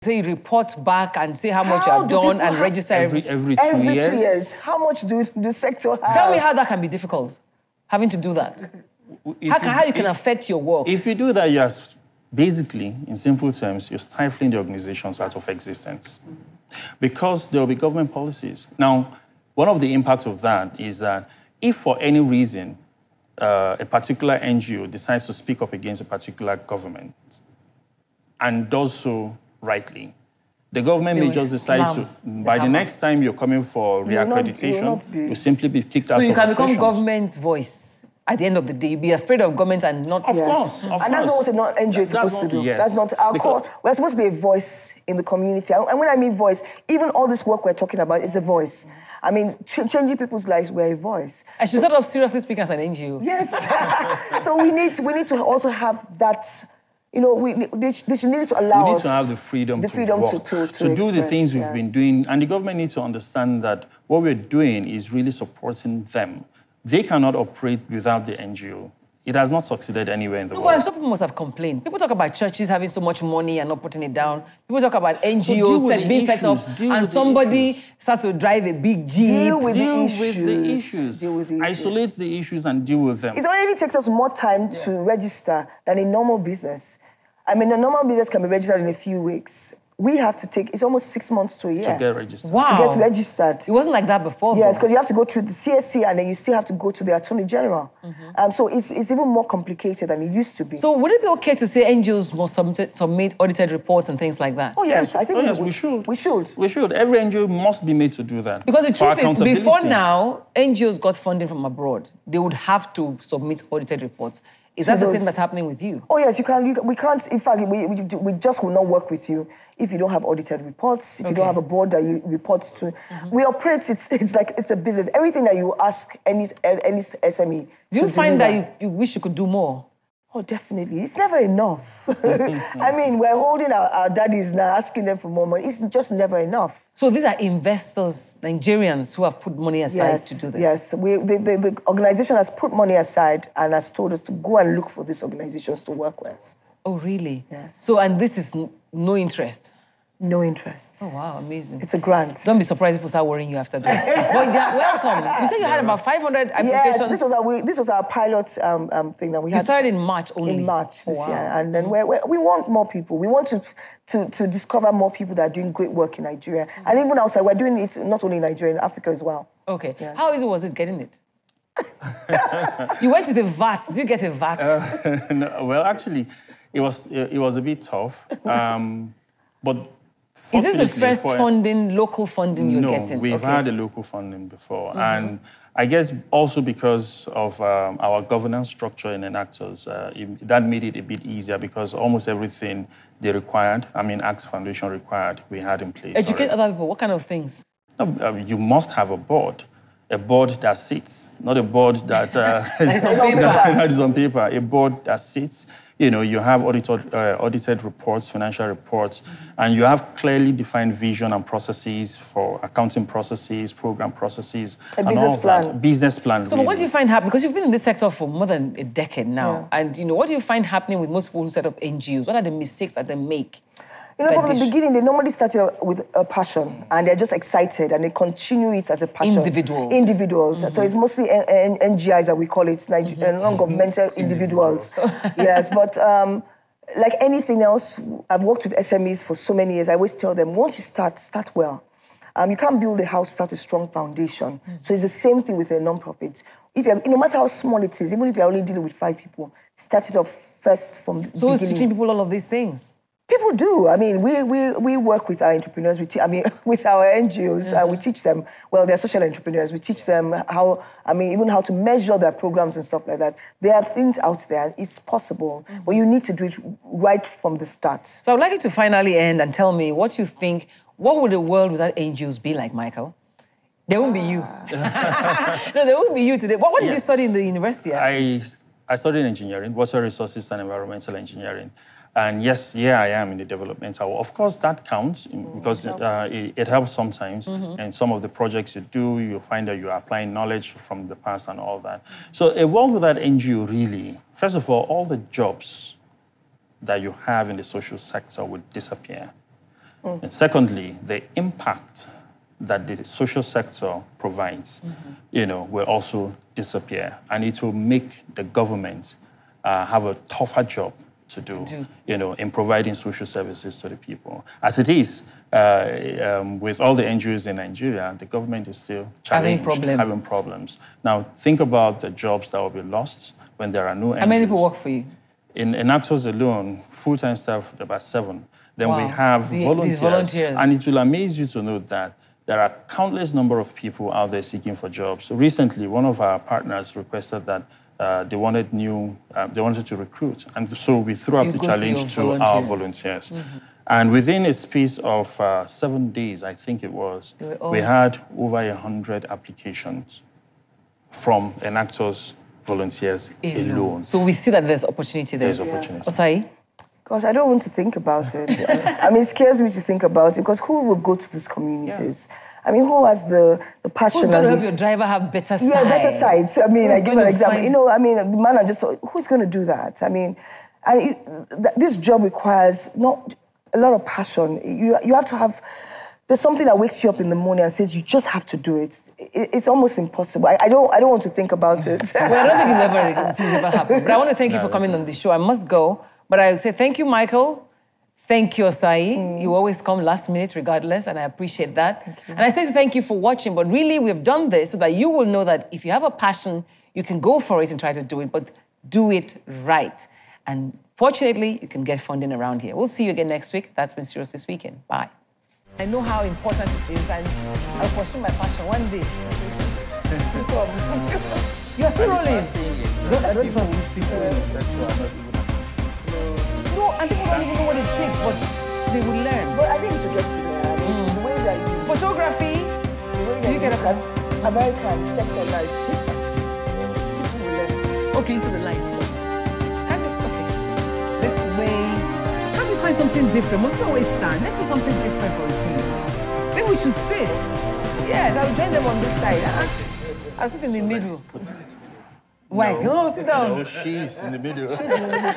say report back and say how much you have done and register every 2 years? How much do the sector have? Tell me how that can be difficult, having to do that. How you can affect your work? If you do that, you are basically, in simple terms, you're stifling the organizations out of existence. Because there will be government policies. Now, one of the impacts of that is that if for any reason a particular NGO decides to speak up against a particular government and does so rightly, the government may just decide to, by the next time you're coming for reaccreditation, you'll simply be kicked out of operations. So you can become government's voice. At the end of the day, be afraid of government and not... Of course. And that's not what an NGO is supposed to do. Yes. That's not our core. We're supposed to be a voice in the community. And when I mean voice, even all this work we're talking about is a voice. I mean, changing people's lives, we're a voice. I should sort of seriously speak as an NGO. Yes. So we need to also have that... You know, they should need to allow us... We need to have the freedom to do the things we've been doing. And the government needs to understand that what we're doing is really supporting them. They cannot operate without the NGO. It has not succeeded anywhere in the world. Well, some people must have complained. People talk about churches having so much money and not putting it down. People talk about NGOs being set up and somebody starts to drive a big Jeep. Deal with the issues. Isolate the issues and deal with them. It already takes us more time to register than a normal business. I mean, a normal business can be registered in a few weeks. We have to take, it's almost 6 months to a year. To get registered. Wow. To get registered. It wasn't like that before. Yes, because you have to go through the CSC and then you still have to go to the Attorney General. So it's even more complicated than it used to be. So would it be okay to say NGOs must submit audited reports and things like that? Oh, yes. I think we should. We should. We should. Every NGO must be made to do that. Because the truth is, before now, NGOs got funding from abroad. They would have to submit audited reports. Is that the same that's happening with you? Oh, yes, we can't, in fact, we just will not work with you if you don't have audited reports, if you don't have a board that you report to. We operate, it's like, it's a business. Everything that you ask any SME. Do you find that you wish you could do more? Oh, definitely. It's never enough. I mean, we're holding our daddies now, asking them for more money. It's just never enough. So these are investors, Nigerians, who have put money aside to do this? Yes, the organization has put money aside and has told us to go and look for these organizations to work with. Oh, really? Yes. So, and this is no interest? No interest. Oh, wow, amazing. It's a grant. Don't be surprised if people start worrying you after this. But they're welcome. You said you had about 500 applications. Yes, this was our pilot thing that we had. You started in March only? In March this year. And then we want more people. We want to discover more people that are doing great work in Nigeria. And even outside, we're doing it not only in Nigeria, in Africa as well. Okay. Yes. How easy was it getting it? You went to the VAT. Did you get a VAT? No, well, actually, it was a bit tough. But is this the first local funding you're getting? No, we've had a local funding before. And I guess also because of our governance structure in Enactors, that made it a bit easier because almost everything they required, Axe Foundation required, we had in place. Educate other people. What kind of things? No, you must have a board that sits, not a board that, that is on paper, a board that sits. You know, you have audited reports, financial reports, and you have clearly defined vision and processes for accounting processes, program processes, and business plan. Business plan. So what do you find happening? Because you've been in this sector for more than a decade now, and what do you find happening with most people who set up NGOs? What are the mistakes that they make? You know, from the beginning, they normally started with a passion, and they're just excited, and they continue it as a passion. Individuals. So it's mostly NGIs that we call it, non-governmental individuals. Yes, but like anything else, I've worked with SMEs for so many years. I always tell them, once you start well. You can't build a house without a strong foundation. So it's the same thing with a non-profit. No matter how small it is, even if you're only dealing with 5 people, start it off first from the beginning. So who's teaching people all of these things? People do. I mean, we work with our entrepreneurs. With our NGOs, we teach them. Well, they're social entrepreneurs. We teach them even how to measure their programs and stuff like that. There are things out there. It's possible, but you need to do it right from the start. So I'd like you to finally end and tell me what you think. What would the world without NGOs be like, Michael? There won't be you. No, there won't be you today. What did you study in the university? I studied engineering, water resources and environmental engineering. And yes, I am in the developmental. Of course, that counts because it helps sometimes. And some of the projects you do, you find that you're applying knowledge from the past and all that. So a world without NGO really, first of all the jobs that you have in the social sector would disappear. And secondly, the impact that the social sector provides, will also disappear. And it will make the government have a tougher job to do, in providing social services to the people. As it is, with all the NGOs in Nigeria, the government is still challenged, having problems. Now, think about the jobs that will be lost when there are no NGOs. How many people work for you? In Actors alone, full-time staff, about 7. Then we have volunteers. And it will amaze you to know that there are countless number of people out there seeking for jobs. Recently, one of our partners requested that they wanted to recruit. And so we threw up the challenge to our volunteers. And within a space of 7 days, I think it was, we had over 100 applications from Enactors volunteers alone. So we see that there's opportunity there. There's opportunity. Osai? Gosh, I don't want to think about it. I mean, it scares me to think about it because who will go to these communities? I mean, who has the passion? Who's going to help your driver have better sides? Yeah, better sides. I mean, I give an example. I mean, the man who's going to do that? I mean, this job requires not a lot of passion. You have to have, there's something that wakes you up in the morning and says you just have to do it. It's almost impossible. I don't want to think about it. Well, I don't think it'll ever happen. But I want to thank you for coming on the show. I must go. But I would say thank you, Michael. Thank you, Osai. You always come last minute regardless, and I appreciate that. Thank you. And I say thank you for watching, but really we've done this so that you will know that if you have a passion, you can go for it and try to do it, but do it right. And fortunately, you can get funding around here. We'll see you again next week. That's been Seriously Speaking. Bye. I know how important it is, and I'll pursue my passion one day. You're still rolling. I don't trust these people. No, and people don't even know what it takes, but they will learn. But I think to get to there, I mean, the way that you... Photography, the way that you get a class. American sector now is different. People will learn. Okay, into the light. Okay. This way. Can't you find something different? Must we always stand? Let's do something different for a change. Maybe we should sit. Yes, I'll join them on this side. I'll sit in the middle. Why? No, sit down. No, she's in the middle. She's in the middle.